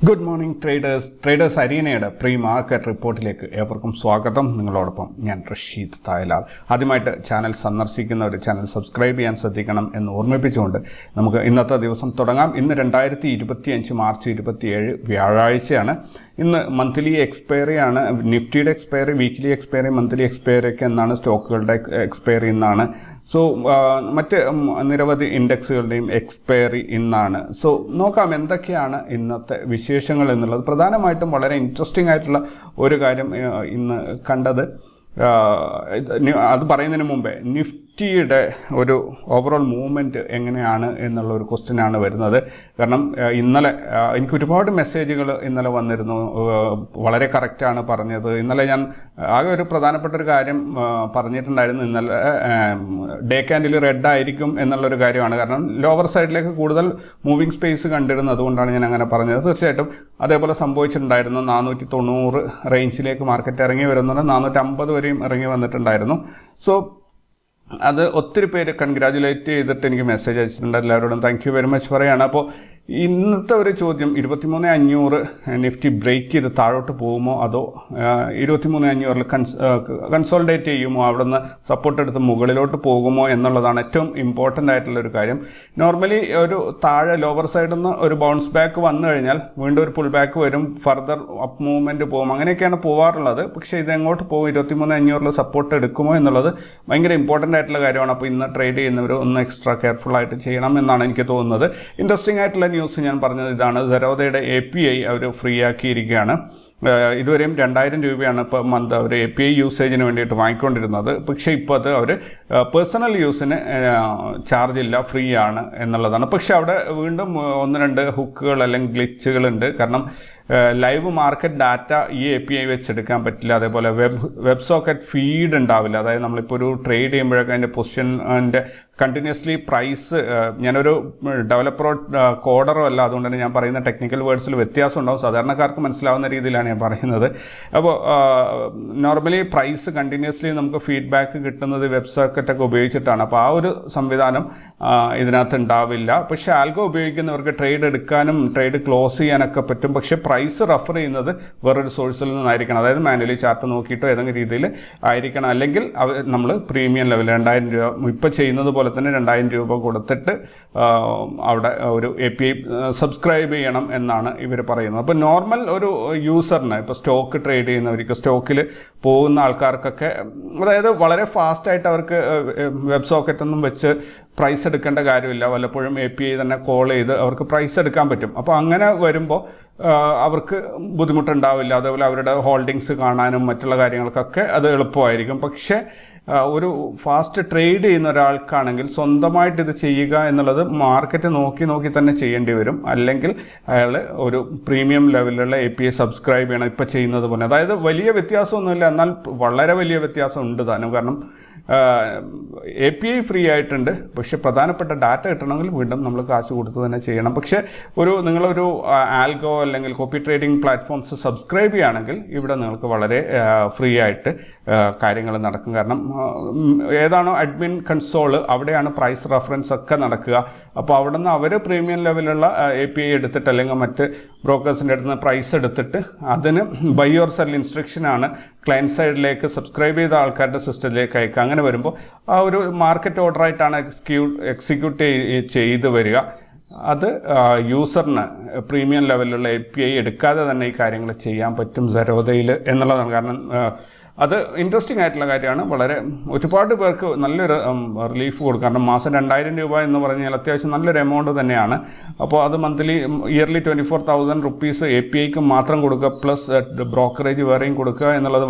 Good morning traders അരീനയുടെ pre market റിപ്പോർട്ടിലേക്ക് ഏവർക്കും സ്വാഗതം. നിങ്ങളോടൊപ്പം ഞാൻ റഷീദ് തായലാൽ. ആദ്യമായിട്ട് ചാനൽ സന്ദർശിക്കുന്നവർ ചാനൽ സബ്സ്ക്രൈബ് ചെയ്യാൻ ശ്രദ്ധിക്കണം എന്ന് ഓർമ്മിപ്പിച്ചുകൊണ്ട് നമുക്ക് ഇന്നത്തെ ദിവസം തുടങ്ങാം. ഇന്ന് 2025 മാർച്ച് 27 വ്യാഴാഴ്ചയാണ്. ഇന്ന് മന്ത്ലി എക്സ്പയറി ആണ്. നിഫ്റ്റിയുടെ expiry, weekly expiry, monthly expiry ഒക്കെ എന്നാണ്. സ്റ്റോക്കുകളുടെ എക്സ്പയറി ഇന്നാണ്. സോ മറ്റ് നിരവധി ഇൻഡെക്സുകളുടെയും എക്സ്പയറി ഇന്നാണ്. സോ നോക്കാം എന്തൊക്കെയാണ് ഇന്നത്തെ വിശേഷങ്ങൾ എന്നുള്ളത്. പ്രധാനമായിട്ടും വളരെ ഇൻട്രസ്റ്റിംഗ് ആയിട്ടുള്ള ഒരു കാര്യം ഇന്ന് കണ്ടത്, അത് പറയുന്നതിന് മുമ്പേ നിഫ്റ്റിയുടെ ഒരു ഓവറോൾ മൂവ്മെൻറ്റ് എങ്ങനെയാണ് എന്നുള്ള ഒരു ക്വസ്റ്റ്യനാണ് വരുന്നത്. കാരണം ഇന്നലെ എനിക്ക് ഒരുപാട് മെസ്സേജുകൾ ഇന്നലെ വന്നിരുന്നു. വളരെ കറക്റ്റാണ് പറഞ്ഞത്. ഇന്നലെ ഞാൻ ആകെ ഒരു പ്രധാനപ്പെട്ട ഒരു കാര്യം പറഞ്ഞിട്ടുണ്ടായിരുന്നു. ഇന്നലെ ഡേ ക്യാൻഡിൽ റെഡ് ആയിരിക്കും എന്നുള്ളൊരു കാര്യമാണ്. കാരണം ലോവർ സൈഡിലേക്ക് കൂടുതൽ മൂവിങ് സ്പേസ് കണ്ടിരുന്നത്, അതുകൊണ്ടാണ് ഞാൻ അങ്ങനെ പറഞ്ഞത്. തീർച്ചയായിട്ടും അതേപോലെ സംഭവിച്ചിട്ടുണ്ടായിരുന്നു. 490 റേഞ്ചിലേക്ക് മാർക്കറ്റ് ഇറങ്ങി വരുന്നുണ്ട്. 450 വരെയും ഇറങ്ങി വന്നിട്ടുണ്ടായിരുന്നു. സോ അത് ഒത്തിരി പേര് കൺഗ്രാജുലേറ്റ് ചെയ്തിട്ട് എനിക്ക് മെസ്സേജ് അയച്ചിട്ടുണ്ട്. എല്ലാവരോടും താങ്ക് യു വെരി മച്ച് പറയുകയാണ്. അപ്പോൾ ഇന്നത്തെ ഒരു ചോദ്യം, 23,500 നിഫ്റ്റി ബ്രേക്ക് ചെയ്ത് താഴോട്ട് പോകുമോ, അതോ 23,500 കൺസോൾഡേറ്റ് ചെയ്യുമോ, അവിടെ നിന്ന് സപ്പോർട്ട് എടുത്ത് മുകളിലോട്ട് പോകുമോ എന്നുള്ളതാണ് ഏറ്റവും ഇമ്പോർട്ടൻ്റ് ആയിട്ടുള്ളൊരു കാര്യം. നോർമലി ഒരു താഴെ ലോവർ സൈഡിൽ നിന്ന് ഒരു ബൗൺസ് ബാക്ക് വന്നു കഴിഞ്ഞാൽ വീണ്ടും ഒരു പുൾ ബാക്ക് വരും, ഫർദർ അപ്പ് മൂവ്മെൻറ്റ് പോകും, അങ്ങനെയൊക്കെയാണ് പോകാറുള്ളത്. പക്ഷേ ഇതെങ്ങോട്ട് പോകും, 23,500 സപ്പോർട്ട് എടുക്കുമോ എന്നുള്ളത് ഭയങ്കര ഇമ്പോർട്ടൻ്റ് ആയിട്ടുള്ള കാര്യമാണ്. അപ്പോൾ ഇന്ന് ട്രേഡ് ചെയ്യുന്നവർ ഒന്ന് എക്സ്ട്രാ കെയർഫുൾ ആയിട്ട് ചെയ്യണം എന്നാണ് എനിക്ക് തോന്നുന്നത്. ഇൻട്രസ്റ്റിംഗ് ആയിട്ടുള്ള ന്യൂസ് ഞാൻ പറഞ്ഞത് ഇതാണ്. സെറോദയുടെ API അവർ ഫ്രീ ആക്കിയിരിക്കുകയാണ്. ഇതുവരെയും 2,000 രൂപയാണ് ഇപ്പോൾ മന്ത് അവർ API യൂസേജിന് വേണ്ടിയിട്ട് വാങ്ങിക്കൊണ്ടിരുന്നത്. പക്ഷേ ഇപ്പോൾ അത് അവർ പേഴ്സണൽ യൂസിന് ചാർജ് ഇല്ല, ഫ്രീ ആണ് എന്നുള്ളതാണ്. പക്ഷേ അവിടെ വീണ്ടും 1-2 ഹുക്കുകൾ അല്ലെങ്കിൽ ഗ്ലിച്ചുകളുണ്ട്. കാരണം ലൈവ് മാർക്കറ്റ് ഡാറ്റ ഈ API വെച്ചെടുക്കാൻ പറ്റില്ല. അതേപോലെ വെബ് സോക്കറ്റ് ഫീഡ് ഉണ്ടാവില്ല. അതായത് നമ്മളിപ്പോൾ ഒരു ട്രേഡ് ചെയ്യുമ്പോഴൊക്കെ അതിൻ്റെ പൊസിഷൻ്റെ കണ്ടിന്യൂസ്ലി പ്രൈസ്, ഞാനൊരു ഡെവലപ്പറോ കോഡറോ അല്ല, അതുകൊണ്ട് തന്നെ ഞാൻ പറയുന്ന ടെക്നിക്കൽ വേർഡ്സിൽ വ്യത്യാസം ഉണ്ടാവും. സാധാരണക്കാർക്ക് മനസ്സിലാവുന്ന രീതിയിലാണ് ഞാൻ പറയുന്നത്. അപ്പോൾ നോർമലി പ്രൈസ് കണ്ടിന്യൂസ്ലി നമുക്ക് ഫീഡ്ബാക്ക് കിട്ടുന്നത് വെബ് സോക്കറ്റൊക്കെ ഉപയോഗിച്ചിട്ടാണ്. അപ്പോൾ ആ ഒരു സംവിധാനം ഇതിനകത്ത് ഉണ്ടാവില്ല. പക്ഷേ ആൽഗോ ഉപയോഗിക്കുന്നവർക്ക് ട്രേഡ് എടുക്കാനും ട്രേഡ് ക്ലോസ് ചെയ്യാനൊക്കെ പറ്റും. പക്ഷേ പ്രൈസ് റെഫർ ചെയ്യുന്നത് വേറൊരു സോഴ്സിൽ നിന്നായിരിക്കണം. അതായത് മാനുവലി ചാർട്ട് നോക്കിയിട്ടോ ഏതെങ്കിലും രീതിയിൽ ആയിരിക്കണം. അല്ലെങ്കിൽ നമ്മൾ പ്രീമിയം ലെവൽ 2,000 രൂപ ഇപ്പോൾ ചെയ്യുന്നത് പോലെ തന്നെ 2,000 രൂപ കൊടുത്തിട്ട് അവിടെ ഒരു API സബ്സ്ക്രൈബ് ചെയ്യണം എന്നാണ് ഇവർ പറയുന്നത്. അപ്പോൾ നോർമൽ ഒരു യൂസറിന്, ഇപ്പോൾ സ്റ്റോക്ക് ട്രേഡ് ചെയ്യുന്നവർക്ക്, സ്റ്റോക്കിൽ പോകുന്ന ആൾക്കാർക്കൊക്കെ, അതായത് വളരെ ഫാസ്റ്റായിട്ട് അവർക്ക് വെബ് സോക്കറ്റൊന്നും വെച്ച് പ്രൈസ് എടുക്കേണ്ട കാര്യമില്ല. വല്ലപ്പോഴും API തന്നെ കോൾ ചെയ്ത് അവർക്ക് പ്രൈസ് എടുക്കാൻ പറ്റും. അപ്പോൾ അങ്ങനെ വരുമ്പോൾ അവർക്ക് ബുദ്ധിമുട്ടുണ്ടാവില്ല. അതേപോലെ അവരുടെ ഹോൾഡിങ്സ് കാണാനും മറ്റുള്ള കാര്യങ്ങൾക്കൊക്കെ അത് എളുപ്പമായിരിക്കും. പക്ഷേ ഒരു ഫാസ്റ്റ് ട്രേഡ് ചെയ്യുന്ന ഒരാൾക്കാണെങ്കിൽ സ്വന്തമായിട്ട് ഇത് ചെയ്യുക എന്നുള്ളത് മാർക്കറ്റ് നോക്കി തന്നെ ചെയ്യേണ്ടി വരും. അല്ലെങ്കിൽ അയാൾ ഒരു പ്രീമിയം ലെവലിലുള്ള API സബ്സ്ക്രൈബ് ചെയ്യണം, ഇപ്പോൾ ചെയ്യുന്നത് പോലെ. അതായത് വലിയ വ്യത്യാസമൊന്നുമില്ല, എന്നാൽ വളരെ വലിയ വ്യത്യാസം ഉണ്ട് താനും. കാരണം API ഫ്രീ ആയിട്ടുണ്ട്. പക്ഷെ പ്രധാനപ്പെട്ട ഡാറ്റ കിട്ടണമെങ്കിൽ വീണ്ടും നമ്മൾ കാശ് കൊടുത്ത് തന്നെ ചെയ്യണം. പക്ഷേ നിങ്ങളൊരു ആൽഗോ അല്ലെങ്കിൽ കോപ്പി ട്രേഡിംഗ് പ്ലാറ്റ്ഫോംസ് സബ്സ്ക്രൈബ് ചെയ്യുകയാണെങ്കിൽ ഇവിടെ നിങ്ങൾക്ക് വളരെ ഫ്രീ ആയിട്ട് കാര്യങ്ങൾ നടക്കും. കാരണം ഏതാണോ അഡ്മിൻ കൺസോൾ, അവിടെയാണ് പ്രൈസ് റെഫറൻസ് ഒക്കെ നടക്കുക. അപ്പോൾ അവിടെ നിന്ന് അവർ പ്രീമിയം ലെവലുള്ള API എടുത്തിട്ട് അല്ലെങ്കിൽ മറ്റ് ബ്രോക്കേഴ്സിൻ്റെ അടുത്ത് നിന്ന് പ്രൈസ് എടുത്തിട്ട് അതിന് ബൈ ഓർ സെൽ ഇൻസ്ട്രക്ഷനാണ് ക്ലയൻറ്റ് സൈഡിലേക്ക് സബ്സ്ക്രൈബ് ചെയ്ത ആൾക്കാരുടെ സിസ്റ്റത്തിലേക്ക് അയക്കുക. അങ്ങനെ വരുമ്പോൾ ആ ഒരു മാർക്കറ്റ് ഓർഡറായിട്ടാണ് എക്സിക്യൂട്ട് ചെയ്ത് വരിക. അത് യൂസറിന് പ്രീമിയം ലെവലിലുള്ള API എടുക്കാതെ തന്നെ ഈ കാര്യങ്ങൾ ചെയ്യാൻ പറ്റും സെറോദയിൽ എന്നുള്ളതാണ്. കാരണം അത് ഇൻട്രസ്റ്റിംഗ് ആയിട്ടുള്ള കാര്യമാണ്. വളരെ ഒരുപാട് പേർക്ക് നല്ലൊരു റിലീഫ് കൊടുക്കും. കാരണം മാസം 2,000 രൂപ എന്ന് പറഞ്ഞാൽ അത്യാവശ്യം നല്ലൊരു എമൗണ്ട് തന്നെയാണ്. അപ്പോൾ അത് മന്ത്ലി ഇയർലി 24,000 റുപ്പീസ് APIക്ക് മാത്രം കൊടുക്കുക, പ്ലസ് ബ്രോക്കറേജ് വേറെയും കൊടുക്കുക എന്നുള്ളത്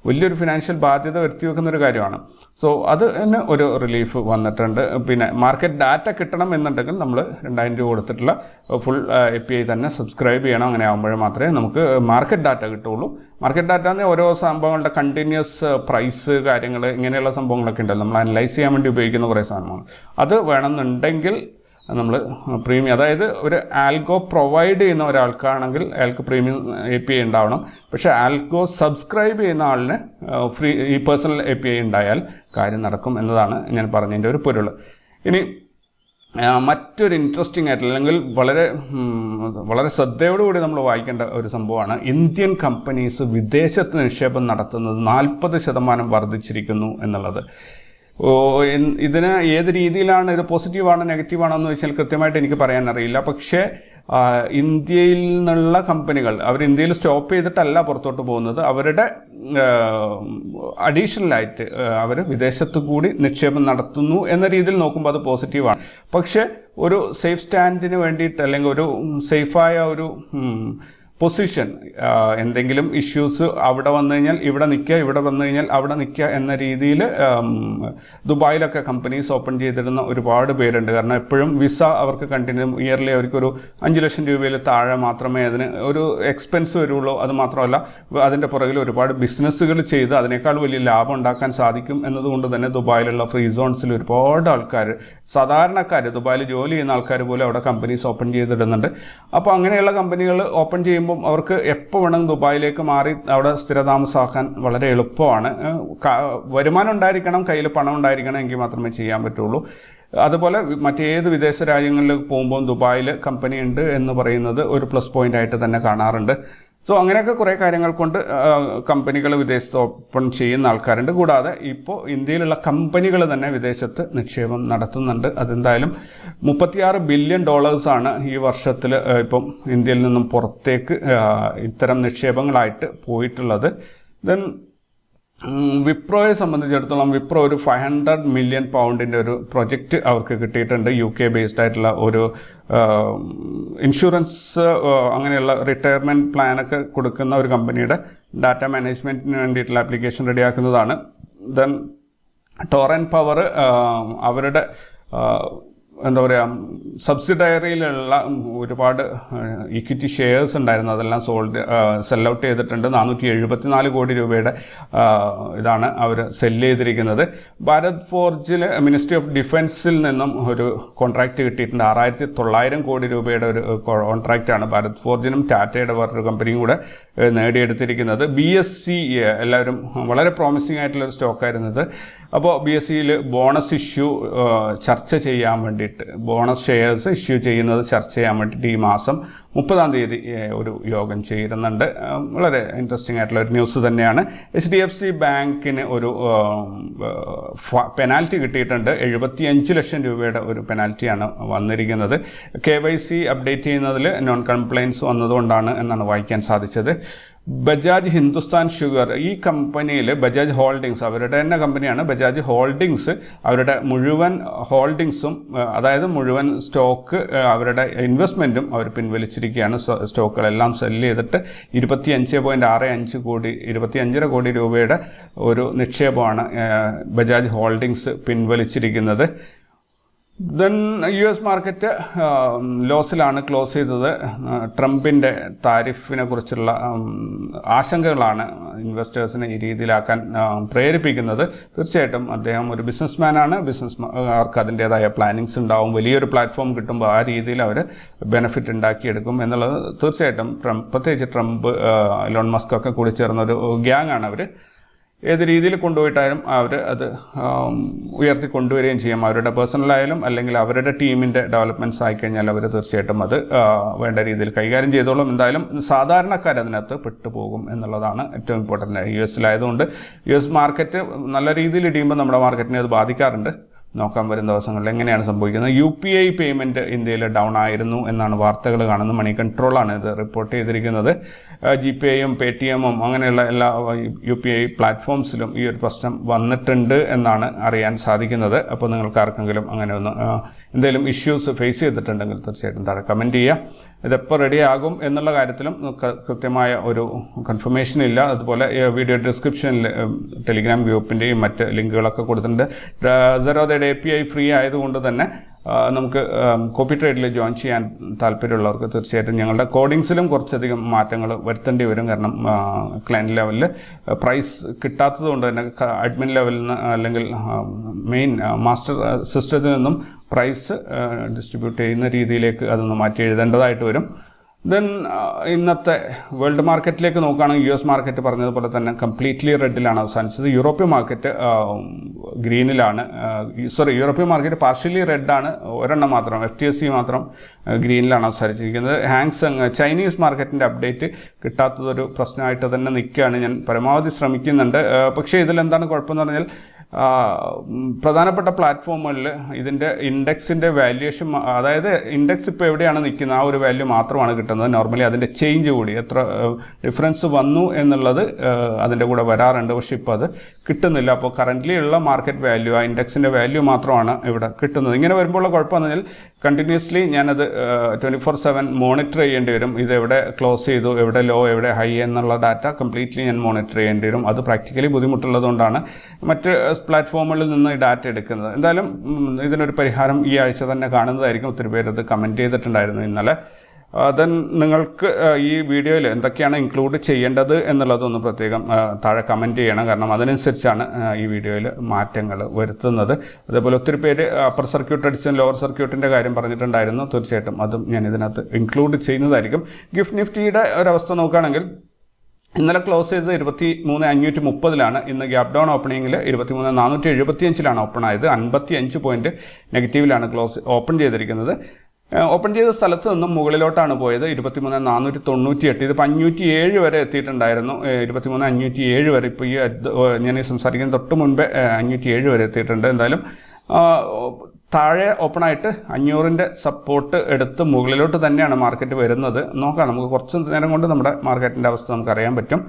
വലിയൊരു ഫിനാൻഷ്യൽ ബാധ്യത വരുത്തി വെക്കുന്നൊരു കാര്യമാണ്. സോ അതിന് ഒരു റിലീഫ് വന്നിട്ടുണ്ട്. പിന്നെ മാർക്കറ്റ് ഡാറ്റ കിട്ടണം എന്നുണ്ടെങ്കിൽ നമ്മൾ 2,000 രൂപ കൊടുത്തിട്ടുള്ള ഫുൾ API തന്നെ സബ്സ്ക്രൈബ് ചെയ്യണം. അങ്ങനെ ആകുമ്പോൾ മാത്രമേ നമുക്ക് മാർക്കറ്റ് ഡാറ്റ കിട്ടുള്ളൂ. മാർക്കറ്റ് ഡാറ്റ എന്ന് ഓരോ സംഭവങ്ങളുടെ കണ്ടിന്യൂസ് പ്രൈസ് കാര്യങ്ങൾ ഇങ്ങനെയുള്ള സംഭവങ്ങളൊക്കെ ഉണ്ടല്ലോ, നമ്മൾ അനലൈസ് ചെയ്യാൻ വേണ്ടി ഉപയോഗിക്കുന്ന കുറേ സാധനമാണ്. അത് വേണമെന്നുണ്ടെങ്കിൽ നമ്മൾ പ്രീമിയം, അതായത് ഒരു ആൽഗോ പ്രൊവൈഡ് ചെയ്യുന്ന ഒരാൾക്കാണെങ്കിൽ അയാൾക്ക് പ്രീമിയം API ഉണ്ടാവണം. പക്ഷേ ആൽഗോ സബ്സ്ക്രൈബ് ചെയ്യുന്ന ആളിന് ഫ്രീ ഈ പേഴ്സണൽ API ഉണ്ടായാൽ കാര്യം നടക്കും എന്നതാണ് ഞാൻ പറഞ്ഞതിൻ്റെ ഒരു പൊരുൾ. ഇനി മറ്റൊരു ഇൻട്രസ്റ്റിംഗ് ആയിട്ടുള്ള അല്ലെങ്കിൽ വളരെ ശ്രദ്ധയോടുകൂടി നമ്മൾ വായിക്കേണ്ട ഒരു സംഭവമാണ് ഇന്ത്യൻ കമ്പനീസ് വിദേശത്ത് നിക്ഷേപം നടത്തുന്നത് 40% വർദ്ധിച്ചിരിക്കുന്നു എന്നുള്ളത്. ഇതിന് ഏത് രീതിയിലാണ് ഇത് പോസിറ്റീവാണോ നെഗറ്റീവാണോ എന്ന് വെച്ചാൽ കൃത്യമായിട്ട് എനിക്ക് പറയാൻ അറിയില്ല. പക്ഷേ ഇന്ത്യയിൽ നിന്നുള്ള കമ്പനികൾ അവർ ഇന്ത്യയിൽ സ്റ്റോപ്പ് ചെയ്തിട്ടല്ല പുറത്തോട്ട് പോകുന്നത്, അവരുടെ അഡീഷണലായിട്ട് അവർ വിദേശത്ത് കൂടി നിക്ഷേപം നടത്തുന്നു എന്ന രീതിയിൽ നോക്കുമ്പോൾ അത് പോസിറ്റീവാണ്. പക്ഷേ ഒരു സേഫ് സ്റ്റാൻഡിന് വേണ്ടിയിട്ട് അല്ലെങ്കിൽ ഒരു സേഫായ ഒരു പൊസിഷൻ, എന്തെങ്കിലും ഇഷ്യൂസ് അവിടെ വന്നു കഴിഞ്ഞാൽ ഇവിടെ നിൽക്കുക, ഇവിടെ വന്നു കഴിഞ്ഞാൽ അവിടെ നിൽക്കുക എന്ന രീതിയിൽ ദുബായിലൊക്കെ കമ്പനീസ് ഓപ്പൺ ചെയ്തിരുന്ന ഒരുപാട് പേരുണ്ട്. കാരണം എപ്പോഴും വിസ അവർക്ക് കണ്ടിന്യൂ ഇയർലി അവർക്കൊരു 5 ലക്ഷം രൂപയിൽ താഴെ മാത്രമേ അതിന് ഒരു എക്സ്പെൻസ് വരുള്ളൂ. അത് മാത്രമല്ല അതിൻ്റെ പുറകിൽ ഒരുപാട് ബിസിനസ്സുകൾ ചെയ്ത് അതിനേക്കാൾ വലിയ ലാഭം ഉണ്ടാക്കാൻ സാധിക്കും എന്നതുകൊണ്ട് തന്നെ ദുബായിലുള്ള ഫ്രീ സോൺസിൽ ഒരുപാട് ആൾക്കാർ, സാധാരണക്കാർ, ദുബായിൽ ജോലി ചെയ്യുന്ന ആൾക്കാർ പോലും അവിടെ കമ്പനീസ് ഓപ്പൺ ചെയ്തിടുന്നുണ്ട്. അപ്പോൾ അങ്ങനെയുള്ള കമ്പനികൾ ഓപ്പൺ ചെയ്യുമ്പോൾ അവർക്ക് എപ്പോൾ വേണം ദുബായിലേക്ക് മാറി അവിടെ സ്ഥിരതാമസമാക്കാൻ വളരെ എളുപ്പമാണ്. വരുമാനം ഉണ്ടായിരിക്കണം, കയ്യിൽ പണം ഉണ്ടായിരിക്കണം, എങ്കിൽ മാത്രമേ ചെയ്യാൻ പറ്റുള്ളൂ. അതുപോലെ മറ്റേത് വിദേശ രാജ്യങ്ങളിലേക്ക് പോകുമ്പോൾ ദുബായിൽ കമ്പനി ഉണ്ട് എന്ന് പറയുന്നത് ഒരു പ്ലസ് പോയിന്റ് ആയിട്ട് തന്നെ കാണാറുണ്ട്. സോ അങ്ങനെയൊക്കെ കുറേ കാര്യങ്ങൾ കൊണ്ട് കമ്പനികൾ വിദേശത്ത് ഓപ്പൺ ചെയ്യുന്ന ആൾക്കാരുണ്ട്. കൂടാതെ ഇപ്പോൾ ഇന്ത്യയിലുള്ള കമ്പനികൾ തന്നെ വിദേശത്ത് നിക്ഷേപം നടത്തുന്നുണ്ട്. അതെന്തായാലും $36 ബില്യൺ ഈ വർഷത്തിൽ ഇപ്പം ഇന്ത്യയിൽ നിന്നും പുറത്തേക്ക് ഇത്തരം നിക്ഷേപങ്ങളായിട്ട് പോയിട്ടുള്ളത്. ദെൻ വിപ്രോയെ സംബന്ധിച്ചിടത്തോളം വിപ്രോ ഒരു 500 മില്യൺ പൗണ്ടിൻ്റെ ഒരു പ്രൊജക്റ്റ് അവർക്ക് കിട്ടിയിട്ടുണ്ട്. UK ബേസ്ഡ് ആയിട്ടുള്ള ഒരു ഇൻഷുറൻസ് അങ്ങനെയുള്ള റിട്ടയർമെൻറ്റ് പ്ലാനൊക്കെ കൊടുക്കുന്ന ഒരു കമ്പനിയുടെ ഡാറ്റ മാനേജ്മെൻറ്റിന് വേണ്ടിയിട്ടുള്ള ആപ്ലിക്കേഷൻ റെഡിയാക്കുന്നതാണ്. ദെൻ ടോറൻ പവർ അവരുടെ എന്താ പറയുക സബ്സിഡറിയിലുള്ള ഒരുപാട് ഇക്വിറ്റി ഷെയർസ് ഉണ്ടായിരുന്നു, അതെല്ലാം സെൽ ഔട്ട് ചെയ്തിട്ടുണ്ട്. 474 കോടി രൂപയുടെ ഇതാണ് അവർ സെല്ല് ചെയ്തിരിക്കുന്നത്. ഭാരത് ഫോർജിൽ മിനിസ്ട്രി ഓഫ് ഡിഫൻസിൽ നിന്നും ഒരു കോൺട്രാക്റ്റ് കിട്ടിയിട്ടുണ്ട്. 6900 കോടി രൂപയുടെ ഒരു കോൺട്രാക്റ്റാണ് ഭാരത് ഫോർജിനും ടാറ്റയുടെ വേറൊരു കമ്പനിയും കൂടെ നേടിയെടുത്തിരിക്കുന്നത്. BSC എല്ലാവരും വളരെ പ്രോമിസിംഗ് ആയിട്ടുള്ളൊരു സ്റ്റോക്കായിരുന്നത്. അപ്പോൾ BSCയിൽ ബോണസ് ഇഷ്യൂ ചർച്ച ചെയ്യാൻ വേണ്ടിയിട്ട്, ബോണസ് ഷെയർസ് ഇഷ്യൂ ചെയ്യുന്നത് ചർച്ച ചെയ്യാൻ വേണ്ടിയിട്ട് ഈ മാസം 30-ാം തീയതി ഒരു യോഗം ചേരുന്നുണ്ട്. വളരെ ഇൻട്രസ്റ്റിംഗ് ആയിട്ടുള്ള ഒരു ന്യൂസ് തന്നെയാണ്. HDFC ബാങ്കിന് ഒരു പെനാൽറ്റി കിട്ടിയിട്ടുണ്ട്. 75 ലക്ഷം രൂപയുടെ ഒരു പെനാൽറ്റിയാണ് വന്നിരിക്കുന്നത്. KYC അപ്ഡേറ്റ് ചെയ്യുന്നതിൽ നോൺ കംപ്ലൈൻസ് വന്നതുകൊണ്ടാണ് എന്നാണ് വായിക്കാൻ സാധിച്ചത്. ബജാജ് ഹിന്ദുസ്ഥാൻ ഷുഗർ, ഈ കമ്പനിയിൽ ബജാജ് ഹോൾഡിങ്സ് അവരുടെ തന്നെ കമ്പനിയാണ്. ബജാജ് ഹോൾഡിങ്സ് അവരുടെ മുഴുവൻ ഹോൾഡിങ്സും, അതായത് മുഴുവൻ സ്റ്റോക്ക് അവരുടെ ഇൻവെസ്റ്റ്മെൻറ്റും അവർ പിൻവലിച്ചിരിക്കുകയാണ്. സ്റ്റോക്കുകളെല്ലാം സെല്ല് ചെയ്തിട്ട് 25.65 കോടി രൂപയുടെ ഒരു നിക്ഷേപമാണ് ബജാജ് ഹോൾഡിങ്സ് പിൻവലിച്ചിരിക്കുന്നത്. ദെൻ US മാർക്കറ്റ് ലോസിലാണ് ക്ലോസ് ചെയ്തത്. ട്രംപിൻ്റെ താരിഫിനെ കുറിച്ചുള്ള ആശങ്കകളാണ് ഇൻവെസ്റ്റേഴ്സിനെ ഈ രീതിയിലാക്കാൻ പ്രേരിപ്പിക്കുന്നത്. തീർച്ചയായിട്ടും അദ്ദേഹം ഒരു ബിസിനസ്മാനാണ്. ബിസിനസ്മാർക്ക് അതിൻ്റേതായ പ്ലാനിങ്സ് ഉണ്ടാവും. വലിയൊരു പ്ലാറ്റ്ഫോം കിട്ടുമ്പോൾ ആ രീതിയിൽ അവർ ബെനിഫിറ്റ് ഉണ്ടാക്കിയെടുക്കും എന്നുള്ളത് തീർച്ചയായിട്ടും പ്രത്യേകിച്ച് ട്രംപ്, എലോൺ മസ്ക് ഒക്കെ കൂടി ചേർന്നൊരു ഗ്യാങ് ആണ് അവർ. ഏത് രീതിയിൽ കൊണ്ടുപോയിട്ടായാലും അവർ അത് ഉയർത്തി കൊണ്ടുവരികയും ചെയ്യും. അവരുടെ പേഴ്സണലായാലും അല്ലെങ്കിൽ അവരുടെ ടീമിൻ്റെ ഡെവലപ്മെൻറ്റ്സ് ആയിക്കഴിഞ്ഞാൽ അവർ തീർച്ചയായിട്ടും അത് വേണ്ട രീതിയിൽ കൈകാര്യം ചെയ്തോളും. എന്തായാലും സാധാരണക്കാർ അതിനകത്ത് പെട്ടുപോകും എന്നുള്ളതാണ് ഏറ്റവും ഇമ്പോർട്ടൻ്റ്. US US മാർക്കറ്റ് നല്ല രീതിയിൽ ഇടിയുമ്പോൾ നമ്മുടെ മാർക്കറ്റിനെ അത് ബാധിക്കാറുണ്ട്. നോക്കാൻ വരുന്ന ദിവസങ്ങളിൽ എങ്ങനെയാണ് സംഭവിക്കുന്നത്. UPI പേയ്മെൻറ്റ് ഇന്ത്യയിൽ ഡൗൺ ആയിരുന്നു എന്നാണ് വാർത്തകൾ കാണുന്നത്. മണി കൺട്രോളാണ് ഇത് റിപ്പോർട്ട് ചെയ്തിരിക്കുന്നത്. GPayയും പേടിഎമ്മും അങ്ങനെയുള്ള എല്ലാ UPI പ്ലാറ്റ്ഫോംസിലും ഈ ഒരു പ്രശ്നം വന്നിട്ടുണ്ട് എന്നാണ് അറിയാൻ സാധിക്കുന്നത്. അപ്പോൾ നിങ്ങൾക്ക് ആർക്കെങ്കിലും അങ്ങനെ ഒന്ന് എന്തെങ്കിലും ഇഷ്യൂസ് ഫേസ് ചെയ്തിട്ടുണ്ടെങ്കിൽ തീർച്ചയായിട്ടും താഴെ കമൻറ്റ് ചെയ്യുക. ഇതെപ്പോൾ റെഡിയാകും എന്നുള്ള കാര്യത്തിലും കൃത്യമായ ഒരു കൺഫർമേഷൻ ഇല്ല. അതുപോലെ വീഡിയോ ഡിസ്ക്രിപ്ഷനിൽ ടെലിഗ്രാം ഗ്രൂപ്പിൻ്റെയും മറ്റ് ലിങ്കുകളൊക്കെ കൊടുത്തിട്ടുണ്ട്. Zerodha API ഫ്രീ ആയതുകൊണ്ട് തന്നെ നമുക്ക് കോപ്പി ട്രേഡിൽ ജോയിൻ ചെയ്യാൻ താല്പര്യമുള്ളവർക്ക് തീർച്ചയായിട്ടും ഞങ്ങളുടെ കോഡിങ്സിലും കുറച്ചധികം മാറ്റങ്ങൾ വരുത്തേണ്ടി വരും. കാരണം ക്ലയൻറ്റ് ലെവലിൽ പ്രൈസ് കിട്ടാത്തത് കൊണ്ട് തന്നെ അഡ്മിൻ ലെവലിൽ നിന്ന് അല്ലെങ്കിൽ മെയിൻ മാസ്റ്റർ സിസ്റ്റത്തിൽ നിന്നും പ്രൈസ് ഡിസ്ട്രിബ്യൂട്ട് ചെയ്യുന്ന രീതിയിലേക്ക് അതൊന്ന് മാറ്റി എഴുതേണ്ടതായിട്ട് വരും. ദെൻ ഇന്നത്തെ വേൾഡ് മാർക്കറ്റിലേക്ക് നോക്കുകയാണെങ്കിൽ US മാർക്കറ്റ് പറഞ്ഞതുപോലെ തന്നെ കംപ്ലീറ്റ്ലി റെഡിലാണ് അവസാനിച്ചത്. യൂറോപ്യൻ മാർക്കറ്റ് ഗ്രീനിലാണ്. യൂറോപ്യൻ മാർക്കറ്റ് പാർഷ്യലി റെഡാണ്, ഒരെണ്ണം മാത്രം FTSE മാത്രം ഗ്രീനിലാണ് അവസാനിച്ചിരിക്കുന്നത്. ചൈനീസ് മാർക്കറ്റിൻ്റെ അപ്ഡേറ്റ് കിട്ടാത്തതൊരു പ്രശ്നമായിട്ട് തന്നെ നിൽക്കുകയാണ്. ഞാൻ പരമാവധി ശ്രമിക്കുന്നുണ്ട്. പക്ഷേ ഇതിലെന്താണ് കുഴപ്പമെന്ന് പറഞ്ഞാൽ പ്രധാനപ്പെട്ട പ്ലാറ്റ്ഫോമുകളിൽ ഇതിൻ്റെ ഇൻഡെക്സിൻ്റെ വാല്യുവേഷൻ, അതായത് ഇൻഡെക്സ് ഇപ്പോൾ എവിടെയാണ് നിൽക്കുന്നത് ആ ഒരു വാല്യൂ മാത്രമാണ് കിട്ടുന്നത്. നോർമലി അതിൻ്റെ ചേഞ്ച് കൂടി എത്ര ഡിഫറൻസ് വന്നു എന്നുള്ളത് അതിൻ്റെ കൂടെ വരാറുണ്ട്, പക്ഷെ ഇപ്പോൾ അത് കിട്ടുന്നില്ല. അപ്പോൾ കറൻ്റ്ലി ഉള്ള മാർക്കറ്റ് വാല്യൂ, ആ ഇൻഡെക്സിൻ്റെ വാല്യൂ മാത്രമാണ് ഇവിടെ കിട്ടുന്നത്. ഇങ്ങനെ വരുമ്പോൾ കുഴപ്പമെന്ന് പറഞ്ഞാൽ കണ്ടിന്യൂസ്ലി ഞാനത് 24/7 മോണിറ്റർ ചെയ്യേണ്ടി വരും. ഇത് എവിടെ ക്ലോസ് ചെയ്തു, എവിടെ ലോ, എവിടെ ഹൈ എന്നുള്ള ഡാറ്റ കംപ്ലീറ്റ്ലി ഞാൻ മോണിറ്റർ ചെയ്യേണ്ടി വരും. അത് പ്രാക്ടിക്കലി ബുദ്ധിമുട്ടുള്ളതുകൊണ്ടാണ് മറ്റ് പ്ലാറ്റ്ഫോമുകളിൽ നിന്ന് ഈ ഡാറ്റ എടുക്കുന്നത്. എന്തായാലും ഇതിനൊരു പരിഹാരം ഈ ആഴ്ച തന്നെ കാണുന്നതായിരിക്കും. ഒത്തിരി പേര് അത് കമൻറ്റ് ചെയ്തിട്ടുണ്ടായിരുന്നു ഇന്നലെ. ദെൻ നിങ്ങൾക്ക് ഈ വീഡിയോയിൽ എന്തൊക്കെയാണ് ഇൻക്ലൂഡ് ചെയ്യേണ്ടത് എന്നുള്ളതൊന്ന് പ്രത്യേകം താഴെ കമൻറ്റ് ചെയ്യണം. കാരണം അതിനനുസരിച്ചാണ് ഈ വീഡിയോയിൽ മാറ്റങ്ങൾ വരുത്തുന്നത്. അതേപോലെ ഒത്തിരി പേര് അപ്പർ സർക്യൂട്ട് അടിച്ചും ലോവർ സർക്യൂട്ടിൻ്റെ കാര്യം പറഞ്ഞിട്ടുണ്ടായിരുന്നു. തീർച്ചയായിട്ടും അതും ഞാൻ ഇതിനകത്ത് ഇൻക്ലൂഡ് ചെയ്യുന്നതായിരിക്കും. ഗിഫ്റ്റ് നിഫ്റ്റിയുടെ ഒരവസ്ഥ നോക്കുകയാണെങ്കിൽ ഇന്നലെ ക്ലോസ് ചെയ്തത് 23,530 ഇന്ന് ഗ്യാപ് ഡൗൺ ഓപ്പണിങ്ങിൽ 23,475 ഓപ്പൺ ആയത്. 55 പോയിന്റ് നെഗറ്റീവിലാണ് ഓപ്പൺ ചെയ്തിരിക്കുന്നത്. ഓപ്പൺ ചെയ്ത സ്ഥലത്ത് നിന്നും മുകളിലോട്ടാണ് പോയത്. 23,498. ഇത് 507 വരെ എത്തിയിട്ടുണ്ടായിരുന്നു. 23,507 വരെ ഇപ്പോൾ ഞാൻ ഈ സംസാരിക്കുന്ന തൊട്ട് മുൻപേ 507 വരെ എത്തിയിട്ടുണ്ട്. എന്തായാലും താഴെ ഓപ്പണായിട്ട് 500ൻ്റെ സപ്പോർട്ട് എടുത്ത് മുകളിലോട്ട് തന്നെയാണ് മാർക്കറ്റ് വരുന്നത്. നോക്കാം, നമുക്ക് കുറച്ച് നേരം കൊണ്ട് നമ്മുടെ മാർക്കറ്റിൻ്റെ അവസ്ഥ നമുക്കറിയാൻ പറ്റും.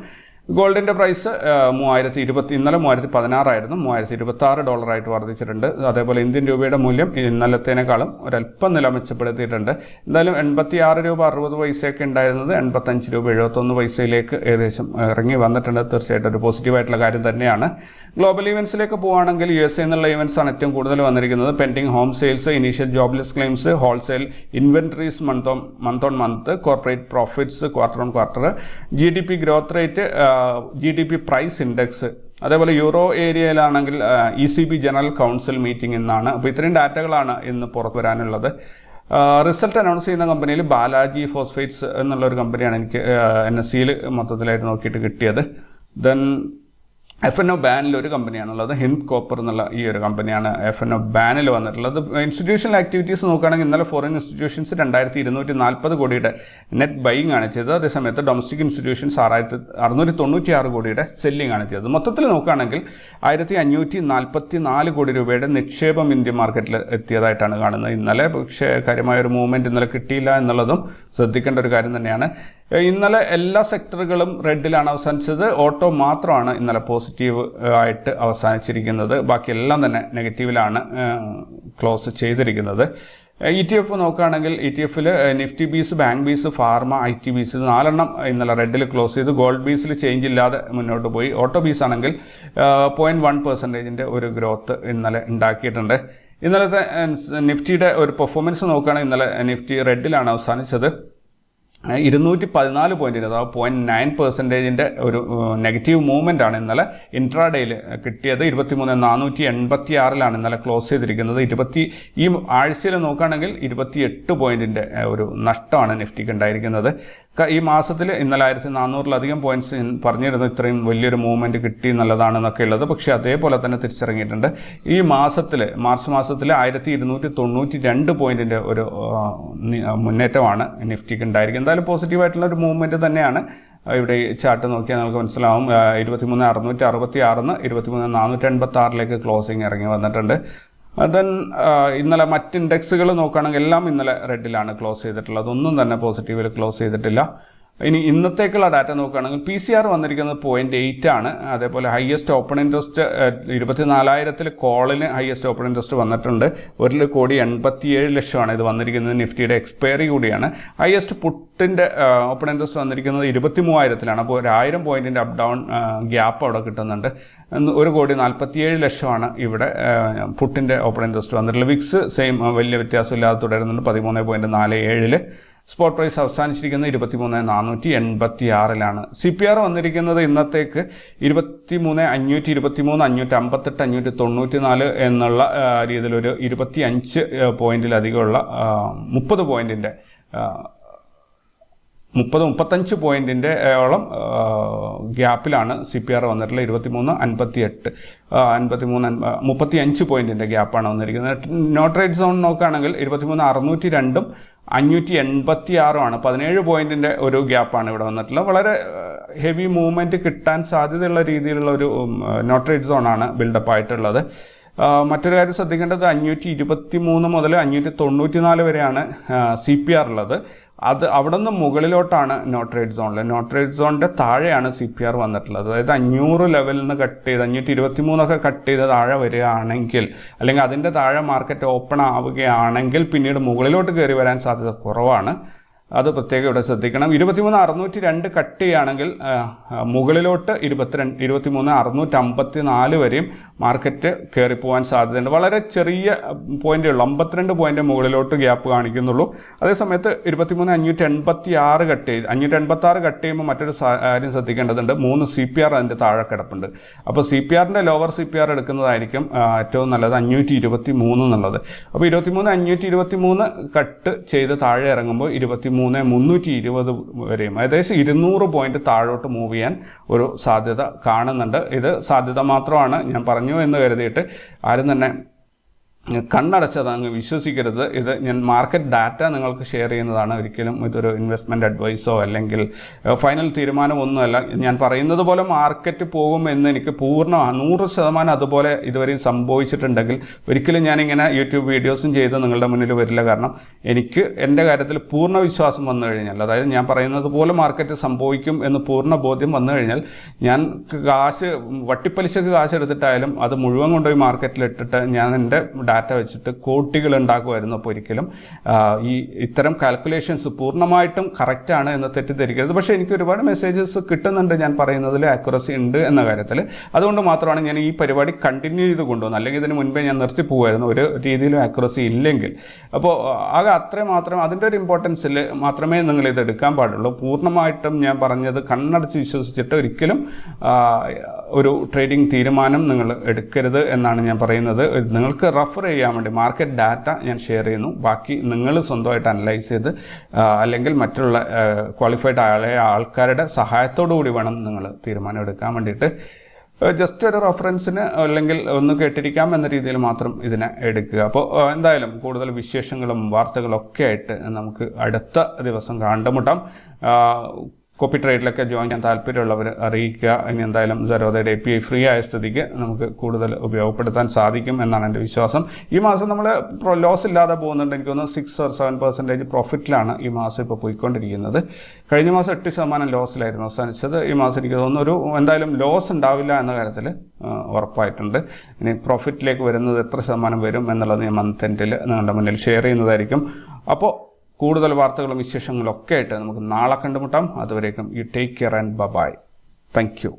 ഗോൾഡിൻ്റെ പ്രൈസ് 3020, ഇന്നലെ 3016 $3026 വർദ്ധിച്ചിട്ടുണ്ട്. അതേപോലെ ഇന്ത്യൻ രൂപയുടെ മൂല്യം ഇന്നലത്തേനേക്കാളും ഒരല്പം നില മെച്ചപ്പെടുത്തിയിട്ടുണ്ട്. എന്തായാലും 86 രൂപ 60 പൈസയൊക്കെ ഉണ്ടായിരുന്നത് 85 രൂപ 71 പൈസയിലേക്ക് ഏകദേശം ഇറങ്ങി വന്നിട്ടുണ്ട്. തീർച്ചയായിട്ടും ഒരു പോസിറ്റീവായിട്ടുള്ള കാര്യം തന്നെയാണ്. ഗ്ലോബൽ ഇവൻസിലേക്ക് പോവുകയാണെങ്കിൽ USA എന്നുള്ള ഇവൻസ് ആണ് ഏറ്റവും കൂടുതൽ വന്നിരിക്കുന്നത്. Pending home sales, initial jobless claims, wholesale inventories month on month, corporate profits quarter on quarter, GDP growth rate, GDP price index. അതേപോലെ യൂറോ ഏരിയയിലാണെങ്കിൽ ECB ജനറൽ കൗൺസിൽ മീറ്റിംഗ് എന്നാണ്. അപ്പോൾ ഇത്രയും ഡാറ്റകളാണ് ഇന്ന് പുറത്തു വരാനുള്ളത്. റിസൾട്ട് അനൗൺസ് ചെയ്യുന്ന കമ്പനിയിൽ ബാലാജി ഫോസ്ഫേറ്റ്സ് എന്നുള്ളൊരു കമ്പനിയാണ് എനിക്ക് NSEയിൽ മൊത്തത്തിലായിട്ട് നോക്കിയിട്ട് കിട്ടിയത്. ദെൻ FNO ബാനിൽ ഒരു കമ്പനിയാണുള്ളത്, ഹിന്ദ് കോപ്പർ എന്നുള്ള ഈ ഒരു കമ്പനിയാണ് FNO ബാനിൽ വന്നിട്ടുള്ളത്. ഇൻസ്റ്റിറ്റ്യൂഷണൽ ആക്ടിവിറ്റീസ് നോക്കുകയാണെങ്കിൽ ഇന്നലെ ഫോറിൻ ഇൻസ്റ്റിറ്റ്യൂഷൻസ് 2240 കോടിയുടെ നെറ്റ് ബൈയിങ് ആണ് ചെയ്തത്. അതേസമയത്ത് ഡൊമസ്റ്റിക് ഇൻസ്റ്റിറ്റ്യൂഷൻസ് 696 കോടിയുടെ സെല്ലിംഗ് ആണ് ചെയ്തത്. മൊത്തത്തിൽ നോക്കുകയാണെങ്കിൽ 1544 കോടി രൂപയുടെ നിക്ഷേപം ഇന്ത്യൻ മാർക്കറ്റിൽ എത്തിയതായിട്ടാണ് കാണുന്നത് ഇന്നലെ. പക്ഷേ കാര്യമായൊരു മൂവ്മെൻറ്റ് ഇന്നലെ കിട്ടിയില്ല എന്നുള്ളതും ശ്രദ്ധിക്കേണ്ട ഒരു കാര്യം തന്നെയാണ്. ഇന്നലെ എല്ലാ സെക്ടറുകളും റെഡിലാണ് അവസാനിച്ചത്. ഓട്ടോ മാത്രമാണ് ഇന്നലെ പോസിറ്റീവ് ആയിട്ട് അവസാനിച്ചിരിക്കുന്നത്. ബാക്കിയെല്ലാം തന്നെ നെഗറ്റീവിലാണ് ക്ലോസ് ചെയ്തിരിക്കുന്നത്. ETF നോക്കുകയാണെങ്കിൽ ETFിൽ Nifty BeES, bank BeES, pharma, IT BeES 4 ഇന്നലെ റെഡിൽ ക്ലോസ് ചെയ്ത്. ഗോൾഡ് ബീസിൽ ചേഞ്ച് ഇല്ലാതെ മുന്നോട്ട് പോയി. ഓട്ടോ ബീസ് ആണെങ്കിൽ 0.1% ഒരു ഗ്രോത്ത് ഇന്നലെ ഉണ്ടാക്കിയിട്ടുണ്ട്. ഇന്നലത്തെ നിഫ്റ്റിയുടെ ഒരു പെർഫോമൻസ് നോക്കുകയാണെങ്കിൽ ഇന്നലെ നിഫ്റ്റി റെഡിലാണ് അവസാനിച്ചത്. 214 പോയിന്റിന്, അഥവാ 0.9% ഒരു നെഗറ്റീവ് മൂവ്മെൻ്റ് ആണ് ഇന്നലെ ഇൻട്രാഡേയിൽ കിട്ടിയത്. 23,486 ഇന്നലെ ക്ലോസ് ചെയ്തിരിക്കുന്നത്. ഈ ആഴ്ചയിൽ നോക്കുകയാണെങ്കിൽ 28 പോയിന്റിൻ്റെ ഒരു നഷ്ടമാണ് നിഫ്റ്റിക്ക് ഉണ്ടായിരിക്കുന്നത്. ഈ മാസത്തിൽ ഇന്നലെ 1400-ലധികം പോയിന്റ്സ് പറഞ്ഞിരുന്നു ഇത്രയും വലിയൊരു മൂവ്മെൻറ്റ് കിട്ടി എന്നുള്ളതാണെന്നൊക്കെ ഉള്ളത്. പക്ഷേ അതേപോലെ തന്നെ തിരിച്ചിറങ്ങിയിട്ടുണ്ട്. ഈ മാസത്തിൽ മാർച്ച് മാസത്തിൽ 1292 പോയിന്റിൻ്റെ ഒരു മുന്നേറ്റമാണ് നിഫ്റ്റിക്ക് ഉണ്ടായിരിക്കുന്നത്. എന്തായാലും പോസിറ്റീവായിട്ടുള്ള ഒരു മൂവ്മെൻറ്റ് തന്നെയാണ്. ഇവിടെ ഈ ചാർട്ട് നോക്കിയാൽ നമുക്ക് മനസ്സിലാവും. 23,666 23,486 ക്ലോസിംഗ് ഇറങ്ങി വന്നിട്ടുണ്ട്. ദെൻ ഇന്നലെ മറ്റ് ഇൻഡെക്സുകൾ നോക്കുകയാണെങ്കിൽ എല്ലാം ഇന്നലെ റെഡിലാണ് ക്ലോസ് ചെയ്തിട്ടുള്ളത്. ഒന്നും തന്നെ പോസിറ്റീവിൽ ക്ലോസ് ചെയ്തിട്ടില്ല. ഇനി ഇന്നത്തേക്കുള്ള ഡാറ്റ നോക്കുകയാണെങ്കിൽ PCR വന്നിരിക്കുന്നത് 0.8 ആണ്. അതേപോലെ ഹയസ്റ്റ് ഓപ്പൺ ഇൻട്രസ്റ്റ് 24,000 കോളിന് ഹയസ്റ്റ് ഓപ്പൺ ഇൻട്രസ്റ്റ് വന്നിട്ടുണ്ട്. 1,87,00,000 ഇത് വന്നിരിക്കുന്നത്. നിഫ്റ്റിയുടെ എക്സ്പയറി കൂടിയാണ്. ഹയസ്റ്റ് പുട്ടിൻ്റെ ഓപ്പൺ ഇൻട്രസ്റ്റ് വന്നിരിക്കുന്നത് 23,000 അപ്പോൾ 1000 പോയിന്റിൻ്റെ അപ്പ് ഡൗൺ ഗ്യാപ്പ് അവിടെ കിട്ടുന്നുണ്ട്. 1,47,00,000 ഇവിടെ പുട്ടിൻ്റെ ഓപ്പൺ ഇൻട്രസ്റ്റ് വന്നിട്ടുള്ളത്. വിക്സ് സെയിം, വലിയ വ്യത്യാസമില്ലാതെ തുടരുന്നുണ്ട് 13.47. സ്പോട്ട് പ്രൈസ് അവസാനിച്ചിരിക്കുന്നത് 23,486 CPR വന്നിരിക്കുന്നത് ഇന്നത്തേക്ക് 23,523, 558, 594 എന്നുള്ള രീതിയിലൊരു 25 പോയിന്റിലധികമുള്ള 30 പോയിന്റിൻ്റെ 30-35 പോയിന്റിൻ്റെ ഓളം ഗ്യാപ്പിലാണ് CPR വന്നിട്ടുള്ളത്. 35 പോയിന്റിൻ്റെ ഗ്യാപ്പാണ് വന്നിരിക്കുന്നത്. നോ ട്രേഡ് സോൺ നോക്കുകയാണെങ്കിൽ 23,602 586 17 പോയിന്റിൻ്റെ ഒരു ഗ്യാപ്പാണ് ഇവിടെ വന്നിട്ടുള്ളത്. വളരെ ഹെവി മൂവ്മെൻറ്റ് കിട്ടാൻ സാധ്യതയുള്ള രീതിയിലുള്ള ഒരു നോ ട്രേഡ് സോണാണ് ബിൽഡപ്പ് ആയിട്ടുള്ളത്. മറ്റൊരു കാര്യം ശ്രദ്ധിക്കേണ്ടത് 523 മുതൽ 594 വരെയാണ് CPR ഉള്ളത്. അവിടെ നിന്ന് മുകളിലോട്ടാണ് നോ ട്രേഡ് സോണിൽ. നോ ട്രേഡ് സോണിൻ്റെ താഴെയാണ് CPR വന്നിട്ടുള്ളത്. അതായത് 500 ലെവലിൽ നിന്ന് കട്ട് ചെയ്ത് 523 കട്ട് ചെയ്ത് താഴെ വരികയാണെങ്കിൽ, അല്ലെങ്കിൽ അതിൻ്റെ താഴെ മാർക്കറ്റ് ഓപ്പൺ ആവുകയാണെങ്കിൽ പിന്നീട് മുകളിലോട്ട് കയറി വരാൻ സാധ്യത കുറവാണ്. അത് പ്രത്യേകം ഇവിടെ ശ്രദ്ധിക്കണം. 23,602 കട്ട് ചെയ്യുകയാണെങ്കിൽ മുകളിലോട്ട് 23,654 വരെയും മാർക്കറ്റ് കയറിപ്പോകാൻ സാധ്യതയുണ്ട്. വളരെ ചെറിയ പോയിന്റുള്ളൂ, 52 പോയിന്റ് മുകളിലോട്ട് ഗ്യാപ്പ് കാണിക്കുന്നുള്ളൂ. അതേസമയത്ത് 23,586 കട്ട് ചെയ്ത് 586 കട്ട് ചെയ്യുമ്പോൾ മറ്റൊരു കാര്യം ശ്രദ്ധിക്കേണ്ടതുണ്ട്. 3 CPR അതിൻ്റെ താഴെ കിടപ്പുണ്ട്. അപ്പോൾ CPRൻ്റെ ലോവർ CPR എടുക്കുന്നതായിരിക്കും ഏറ്റവും നല്ലത് 523 എന്നുള്ളത്. അപ്പോൾ 23,523 കട്ട് ചെയ്ത് താഴെ ഇറങ്ങുമ്പോൾ 23,320 വരെയും ഏകദേശം 200 പോയിന്റ് താഴോട്ട് മൂവ് ചെയ്യാൻ ഒരു സാധ്യത കാണുന്നുണ്ട്. ഇത് സാധ്യത മാത്രമാണ്, ഞാൻ പറഞ്ഞു എന്ന് കരുതിയിട്ട് ആരും തന്നെ കണ്ണടച്ചത് അങ്ങ് വിശ്വസിക്കരുത്. ഇത് ഞാൻ മാർക്കറ്റ് ഡാറ്റ നിങ്ങൾക്ക് ഷെയർ ചെയ്യുന്നതാണ്. ഒരിക്കലും ഇതൊരു ഇൻവെസ്റ്റ്മെൻറ്റ് അഡ്വൈസോ അല്ലെങ്കിൽ ഫൈനൽ തീരുമാനമൊന്നുമല്ല. ഞാൻ പറയുന്നത് പോലെ മാർക്കറ്റ് പോകുമെന്ന് എനിക്ക് 100% അതുപോലെ ഇതുവരെയും സംഭവിച്ചിട്ടുണ്ടെങ്കിൽ ഒരിക്കലും ഞാനിങ്ങനെ യൂട്യൂബ് വീഡിയോസും ചെയ്ത് നിങ്ങളുടെ മുന്നിൽ വരില്ല. കാരണം എനിക്ക് എൻ്റെ കാര്യത്തിൽ പൂർണ്ണ വിശ്വാസം വന്നു കഴിഞ്ഞാൽ, അതായത് ഞാൻ പറയുന്നത് പോലെ മാർക്കറ്റ് സംഭവിക്കും എന്ന് പൂർണ്ണ ബോധ്യം വന്നു കഴിഞ്ഞാൽ ഞാൻ വട്ടിപ്പലിശക്ക് കാശ് എടുത്തിട്ടായാലും അത് മുഴുവൻ കൊണ്ടുപോയി മാർക്കറ്റിലിട്ടിട്ട് ഞാൻ എൻ്റെ ഡാറ്റ വെച്ചിട്ട് കോട്ടികൾ ഉണ്ടാക്കുമായിരുന്നു. അപ്പോൾ ഒരിക്കലും ഇത്തരം കാൽക്കുലേഷൻസ് പൂർണ്ണമായിട്ടും കറക്റ്റാണ് എന്ന് തെറ്റിദ്ധരിക്കരുത്. പക്ഷേ എനിക്ക് ഒരുപാട് മെസ്സേജസ് കിട്ടുന്നുണ്ട് ഞാൻ പറയുന്നതിൽ ആക്യുറസി ഉണ്ട് എന്ന കാര്യത്തിൽ. അതുകൊണ്ട് മാത്രമാണ് ഞാൻ ഈ പരിപാടി കണ്ടിന്യൂ ചെയ്ത് കൊണ്ടുവന്നത്. അല്ലെങ്കിൽ ഇതിന് മുൻപേ ഞാൻ നിർത്തിപ്പോകുമായിരുന്നു ഒരു രീതിയിലും ആക്യുറസി ഇല്ലെങ്കിൽ. അപ്പോൾ ആകെ അത്രയും മാത്രം അതിൻ്റെ ഒരു ഇമ്പോർട്ടൻസിൽ മാത്രമേ നിങ്ങൾ ഇത് എടുക്കാൻ പാടുള്ളൂ. പൂർണ്ണമായിട്ടും ഞാൻ പറഞ്ഞത് കണ്ണടച്ച് വിശ്വസിച്ചിട്ട് ഒരിക്കലും ഒരു ട്രേഡിംഗ് തീരുമാനം നിങ്ങൾ എടുക്കരുത് എന്നാണ് ഞാൻ പറയുന്നത്. നിങ്ങൾക്ക് റഫർ ചെയ്യാൻ വേണ്ടി മാർക്കറ്റ് ഡാറ്റ ഞാൻ ഷെയർ ചെയ്യുന്നു. ബാക്കി നിങ്ങൾ സ്വന്തമായിട്ട് അനലൈസ് ചെയ്ത് അല്ലെങ്കിൽ മറ്റുള്ള ക്വാളിഫൈഡ് ആൾക്കാരുടെ സഹായത്തോടു കൂടി വേണം നിങ്ങൾ തീരുമാനം എടുക്കാൻ വേണ്ടിയിട്ട്. ജസ്റ്റ് ഒരു റെഫറൻസിന് അല്ലെങ്കിൽ ഒന്ന് കേട്ടിരിക്കാം എന്ന രീതിയിൽ മാത്രം ഇതിനെ എടുക്കുക. അപ്പോൾ എന്തായാലും കൂടുതൽ വിശേഷങ്ങളും വാർത്തകളും ഒക്കെ ആയിട്ട് നമുക്ക് അടുത്ത ദിവസം കണ്ടുമുട്ടാം. കോപ്പി ട്രേഡിലൊക്കെ ജോയിൻ ചെയ്യാൻ താല്പര്യമുള്ളവർ അറിയിക്കുക. ഇനി എന്തായാലും സരോദയുടെ API ഫ്രീ ആയ സ്ഥിതിക്ക് നമുക്ക് കൂടുതൽ ഉപയോഗപ്പെടുത്താൻ സാധിക്കും എന്നാണ് എൻ്റെ വിശ്വാസം. ഈ മാസം നമ്മൾ ലോസ് ഇല്ലാതെ പോകുന്നുണ്ട്. എനിക്കൊന്ന് 6 or 7% പ്രോഫിറ്റിലാണ് ഈ മാസം ഇപ്പോൾ പോയിക്കൊണ്ടിരിക്കുന്നത്. കഴിഞ്ഞ മാസം 8% ലോസിലായിരുന്നു അവസാനിച്ചത്. ഈ മാസം എനിക്ക് തോന്നുന്നു എന്തായാലും ലോസ് ഉണ്ടാവില്ല എന്ന കാര്യത്തിൽ ഉറപ്പായിട്ടുണ്ട്. ഇനി പ്രോഫിറ്റിലേക്ക് വരുന്നത് എത്ര ശതമാനം വരും എന്നുള്ളത് ഞാൻ മന്ത് എൻഡിൽ നിങ്ങളുടെ മുന്നിൽ ഷെയർ ചെയ്യുന്നതായിരിക്കും. അപ്പോൾ കൂടുതൽ വാർത്തകളും വിശേഷങ്ങളും ഒക്കെ ആയിട്ട് നമുക്ക് നാളെ കണ്ടുമുട്ടാം. അതുവരേക്കും you take care and bye. Thank U.